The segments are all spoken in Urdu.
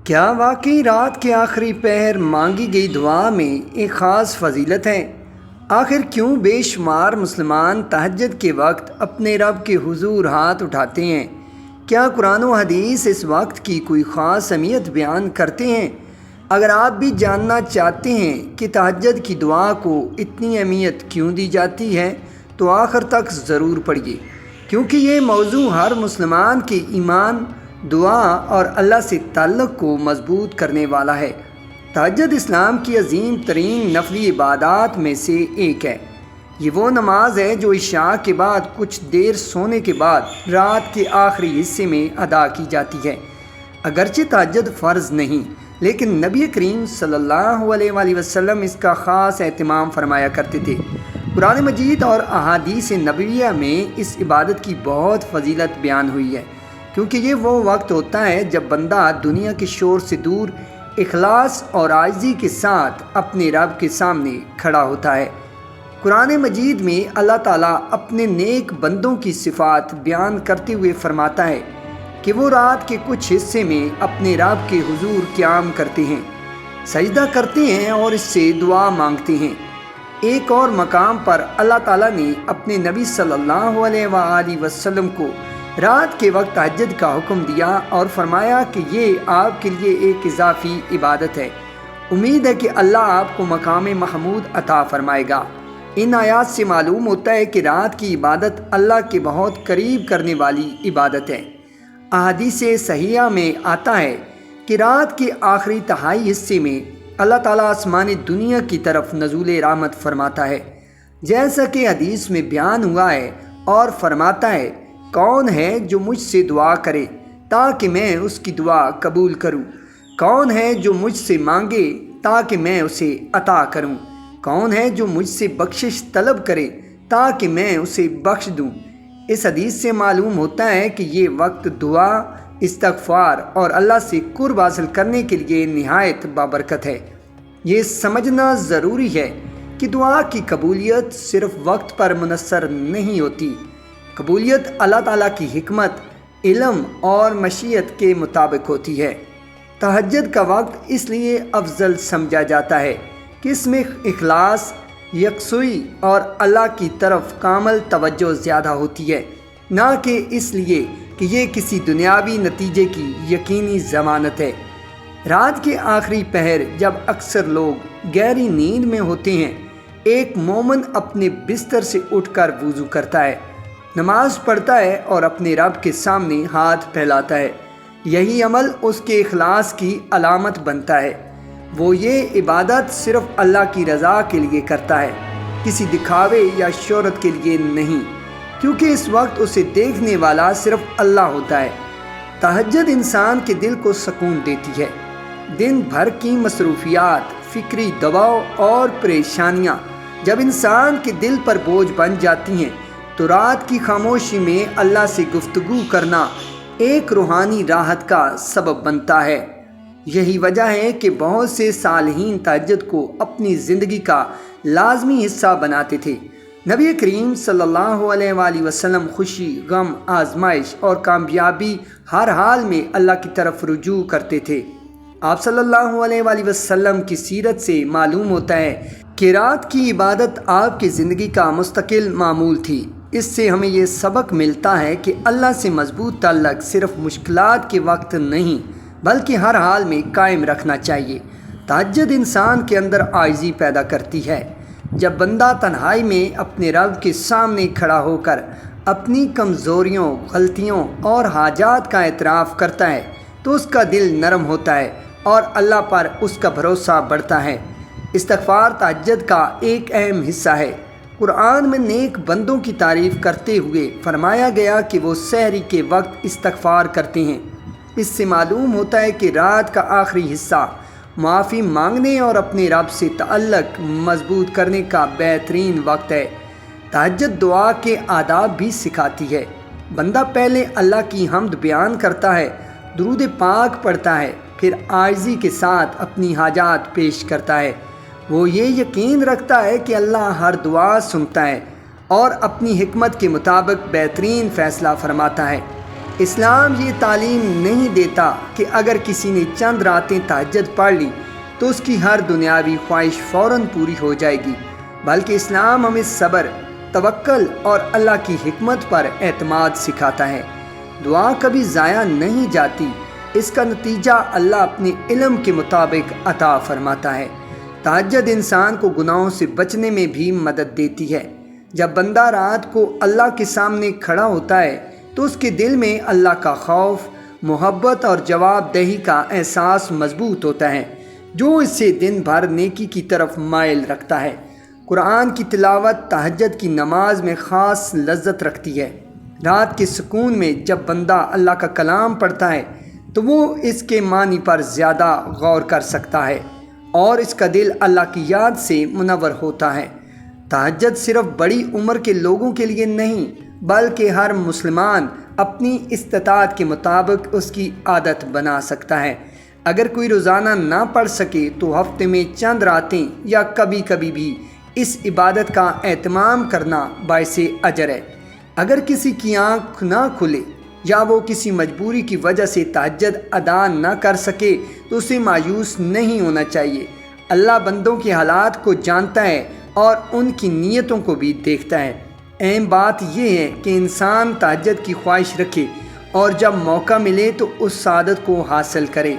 کیا واقعی رات کے آخری پہر مانگی گئی دعا میں ایک خاص فضیلت ہے؟ آخر کیوں بے شمار مسلمان تہجد کے وقت اپنے رب کے حضور ہاتھ اٹھاتے ہیں؟ کیا قرآن و حدیث اس وقت کی کوئی خاص اہمیت بیان کرتے ہیں؟ اگر آپ بھی جاننا چاہتے ہیں کہ تہجد کی دعا کو اتنی اہمیت کیوں دی جاتی ہے تو آخر تک ضرور پڑھیے، کیونکہ یہ موضوع ہر مسلمان کے ایمان، دعا اور اللہ سے تعلق کو مضبوط کرنے والا ہے۔ تہجد اسلام کی عظیم ترین نفلی عبادات میں سے ایک ہے۔ یہ وہ نماز ہے جو عشاء کے بعد کچھ دیر سونے کے بعد رات کے آخری حصے میں ادا کی جاتی ہے۔ اگرچہ تہجد فرض نہیں، لیکن نبی کریم صلی اللہ علیہ وآلہ وسلم اس کا خاص اہتمام فرمایا کرتے تھے۔ قرآن مجید اور احادیث نبویہ میں اس عبادت کی بہت فضیلت بیان ہوئی ہے، کیونکہ یہ وہ وقت ہوتا ہے جب بندہ دنیا کے شور سے دور اخلاص اور عاجزی کے ساتھ اپنے رب کے سامنے کھڑا ہوتا ہے۔ قرآن مجید میں اللہ تعالیٰ اپنے نیک بندوں کی صفات بیان کرتے ہوئے فرماتا ہے کہ وہ رات کے کچھ حصے میں اپنے رب کے حضور قیام کرتے ہیں، سجدہ کرتے ہیں اور اس سے دعا مانگتے ہیں۔ ایک اور مقام پر اللہ تعالیٰ نے اپنے نبی صلی اللہ علیہ وآلہ وسلم کو رات کے وقت تہجد کا حکم دیا اور فرمایا کہ یہ آپ کے لیے ایک اضافی عبادت ہے۔ امید ہے کہ اللہ آپ کو مقام محمود عطا فرمائے گا۔ ان آیات سے معلوم ہوتا ہے کہ رات کی عبادت اللہ کے بہت قریب کرنے والی عبادت ہے۔ احادیث صحیحہ میں آتا ہے کہ رات کے آخری تہائی حصے میں اللہ تعالیٰ آسمان دنیا کی طرف نزول رحمت فرماتا ہے، جیسا کہ حدیث میں بیان ہوا ہے، اور فرماتا ہے کون ہے جو مجھ سے دعا کرے تاکہ میں اس کی دعا قبول کروں، کون ہے جو مجھ سے مانگے تاکہ میں اسے عطا کروں، کون ہے جو مجھ سے بخشش طلب کرے تاکہ میں اسے بخش دوں۔ اس حدیث سے معلوم ہوتا ہے کہ یہ وقت دعا، استغفار اور اللہ سے قرب حاصل کرنے کے لیے نہایت بابرکت ہے۔ یہ سمجھنا ضروری ہے کہ دعا کی قبولیت صرف وقت پر منحصر نہیں ہوتی۔ قبولیت اللہ تعالیٰ کی حکمت، علم اور مشیت کے مطابق ہوتی ہے۔ تہجد کا وقت اس لیے افضل سمجھا جاتا ہے کہ اس میں اخلاص، یکسوئی اور اللہ کی طرف کامل توجہ زیادہ ہوتی ہے، نہ کہ اس لیے کہ یہ کسی دنیاوی نتیجے کی یقینی ضمانت ہے۔ رات کے آخری پہر جب اکثر لوگ گہری نیند میں ہوتے ہیں، ایک مومن اپنے بستر سے اٹھ کر وضو کرتا ہے، نماز پڑھتا ہے اور اپنے رب کے سامنے ہاتھ پھیلاتا ہے۔ یہی عمل اس کے اخلاص کی علامت بنتا ہے۔ وہ یہ عبادت صرف اللہ کی رضا کے لیے کرتا ہے، کسی دکھاوے یا شہرت کے لیے نہیں، کیونکہ اس وقت اسے دیکھنے والا صرف اللہ ہوتا ہے۔ تہجد انسان کے دل کو سکون دیتی ہے۔ دن بھر کی مصروفیات، فکری دباؤ اور پریشانیاں جب انسان کے دل پر بوجھ بن جاتی ہیں تو رات کی خاموشی میں اللہ سے گفتگو کرنا ایک روحانی راحت کا سبب بنتا ہے۔ یہی وجہ ہے کہ بہت سے صالحین تہجد کو اپنی زندگی کا لازمی حصہ بناتے تھے۔ نبی کریم صلی اللہ علیہ وآلہ وسلم خوشی، غم، آزمائش اور کامیابی ہر حال میں اللہ کی طرف رجوع کرتے تھے۔ آپ صلی اللہ علیہ وآلہ وسلم کی سیرت سے معلوم ہوتا ہے کہ رات کی عبادت آپ کی زندگی کا مستقل معمول تھی۔ اس سے ہمیں یہ سبق ملتا ہے کہ اللہ سے مضبوط تعلق صرف مشکلات کے وقت نہیں بلکہ ہر حال میں قائم رکھنا چاہیے۔ تہجد انسان کے اندر عاجزی پیدا کرتی ہے۔ جب بندہ تنہائی میں اپنے رب کے سامنے کھڑا ہو کر اپنی کمزوریوں، غلطیوں اور حاجات کا اعتراف کرتا ہے تو اس کا دل نرم ہوتا ہے اور اللہ پر اس کا بھروسہ بڑھتا ہے۔ استغفار تہجد کا ایک اہم حصہ ہے۔ قرآن میں نیک بندوں کی تعریف کرتے ہوئے فرمایا گیا کہ وہ سحری کے وقت استغفار کرتے ہیں۔ اس سے معلوم ہوتا ہے کہ رات کا آخری حصہ معافی مانگنے اور اپنے رب سے تعلق مضبوط کرنے کا بہترین وقت ہے۔ تہجد دعا کے آداب بھی سکھاتی ہے۔ بندہ پہلے اللہ کی حمد بیان کرتا ہے، درود پاک پڑھتا ہے، پھر عاجزی کے ساتھ اپنی حاجات پیش کرتا ہے۔ وہ یہ یقین رکھتا ہے کہ اللہ ہر دعا سنتا ہے اور اپنی حکمت کے مطابق بہترین فیصلہ فرماتا ہے۔ اسلام یہ تعلیم نہیں دیتا کہ اگر کسی نے چند راتیں تہجد پڑھ لی تو اس کی ہر دنیاوی خواہش فوراً پوری ہو جائے گی، بلکہ اسلام ہمیں صبر، توکل اور اللہ کی حکمت پر اعتماد سکھاتا ہے۔ دعا کبھی ضائع نہیں جاتی، اس کا نتیجہ اللہ اپنے علم کے مطابق عطا فرماتا ہے۔ تہجد انسان کو گناہوں سے بچنے میں بھی مدد دیتی ہے۔ جب بندہ رات کو اللہ کے سامنے کھڑا ہوتا ہے تو اس کے دل میں اللہ کا خوف، محبت اور جواب دہی کا احساس مضبوط ہوتا ہے، جو اسے دن بھر نیکی کی طرف مائل رکھتا ہے۔ قرآن کی تلاوت تہجد کی نماز میں خاص لذت رکھتی ہے۔ رات کے سکون میں جب بندہ اللہ کا کلام پڑھتا ہے تو وہ اس کے معنی پر زیادہ غور کر سکتا ہے اور اس کا دل اللہ کی یاد سے منور ہوتا ہے۔ تہجد صرف بڑی عمر کے لوگوں کے لیے نہیں، بلکہ ہر مسلمان اپنی استطاعت کے مطابق اس کی عادت بنا سکتا ہے۔ اگر کوئی روزانہ نہ پڑھ سکے تو ہفتے میں چند راتیں یا کبھی کبھی بھی اس عبادت کا اہتمام کرنا باعث اجر ہے۔ اگر کسی کی آنکھ نہ کھلے یا وہ کسی مجبوری کی وجہ سے تہجد ادا نہ کر سکے تو اسے مایوس نہیں ہونا چاہیے۔ اللہ بندوں کے حالات کو جانتا ہے اور ان کی نیتوں کو بھی دیکھتا ہے۔ اہم بات یہ ہے کہ انسان تہجد کی خواہش رکھے اور جب موقع ملے تو اس سعادت کو حاصل کرے۔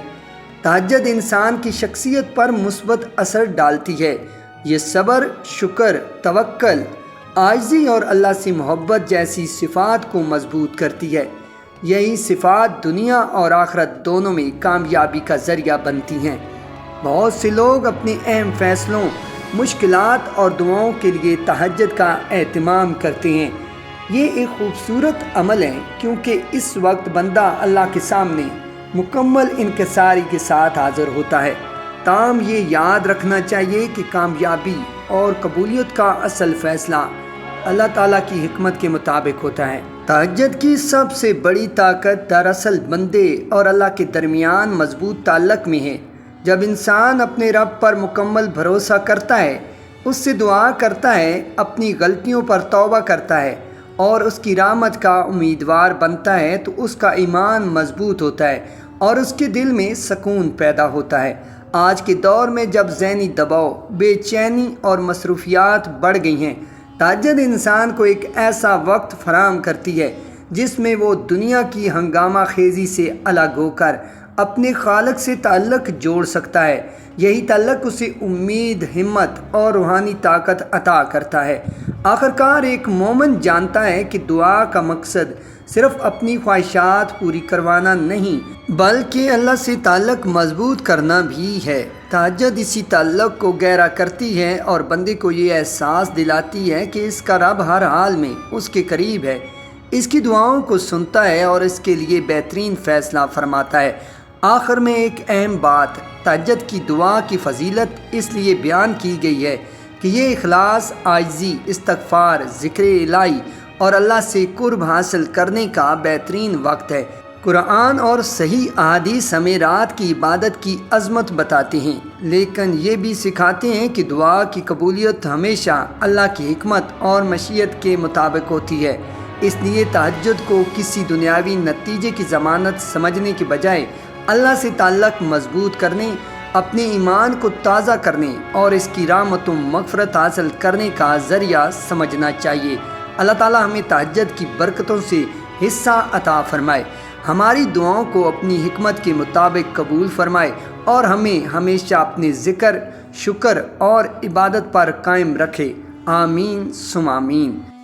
تہجد انسان کی شخصیت پر مثبت اثر ڈالتی ہے۔ یہ صبر، شکر، توکل، عاجزی اور اللہ سے محبت جیسی صفات کو مضبوط کرتی ہے۔ یہی صفات دنیا اور آخرت دونوں میں کامیابی کا ذریعہ بنتی ہیں۔ بہت سے لوگ اپنے اہم فیصلوں، مشکلات اور دعاؤں کے لیے تہجد کا اہتمام کرتے ہیں۔ یہ ایک خوبصورت عمل ہے کیونکہ اس وقت بندہ اللہ کے سامنے مکمل انکساری کے ساتھ حاضر ہوتا ہے۔ تاہم یہ یاد رکھنا چاہیے کہ کامیابی اور قبولیت کا اصل فیصلہ اللہ تعالیٰ کی حکمت کے مطابق ہوتا ہے۔ تہجد کی سب سے بڑی طاقت دراصل بندے اور اللہ کے درمیان مضبوط تعلق میں ہے۔ جب انسان اپنے رب پر مکمل بھروسہ کرتا ہے، اس سے دعا کرتا ہے، اپنی غلطیوں پر توبہ کرتا ہے اور اس کی رحمت کا امیدوار بنتا ہے تو اس کا ایمان مضبوط ہوتا ہے اور اس کے دل میں سکون پیدا ہوتا ہے۔ آج کے دور میں جب ذہنی دباؤ، بے چینی اور مصروفیات بڑھ گئی ہیں، تہجد انسان کو ایک ایسا وقت فراہم کرتی ہے جس میں وہ دنیا کی ہنگامہ خیزی سے الگ ہو کر اپنے خالق سے تعلق جوڑ سکتا ہے۔ یہی تعلق اسے امید، ہمت اور روحانی طاقت عطا کرتا ہے۔ آخرکار ایک مومن جانتا ہے کہ دعا کا مقصد صرف اپنی خواہشات پوری کروانا نہیں بلکہ اللہ سے تعلق مضبوط کرنا بھی ہے۔ تہجد اسی تعلق کو گہرا کرتی ہے اور بندے کو یہ احساس دلاتی ہے کہ اس کا رب ہر حال میں اس کے قریب ہے، اس کی دعاؤں کو سنتا ہے اور اس کے لیے بہترین فیصلہ فرماتا ہے۔ آخر میں ایک اہم بات، تہجد کی دعا کی فضیلت اس لیے بیان کی گئی ہے کہ یہ اخلاص، عاجزی، استغفار، ذکر الہی اور اللہ سے قرب حاصل کرنے کا بہترین وقت ہے۔ قرآن اور صحیح احادیث ہمیں رات کی عبادت کی عظمت بتاتے ہیں، لیکن یہ بھی سکھاتے ہیں کہ دعا کی قبولیت ہمیشہ اللہ کی حکمت اور مشیت کے مطابق ہوتی ہے۔ اس لیے تہجد کو کسی دنیاوی نتیجے کی ضمانت سمجھنے کے بجائے اللہ سے تعلق مضبوط کرنے، اپنے ایمان کو تازہ کرنے اور اس کی رحمت و مغفرت حاصل کرنے کا ذریعہ سمجھنا چاہیے۔ اللہ تعالیٰ ہمیں تہجد کی برکتوں سے حصہ عطا فرمائے، ہماری دعاؤں کو اپنی حکمت کے مطابق قبول فرمائے اور ہمیں ہمیشہ اپنے ذکر، شکر اور عبادت پر قائم رکھے۔ آمین ثم آمین۔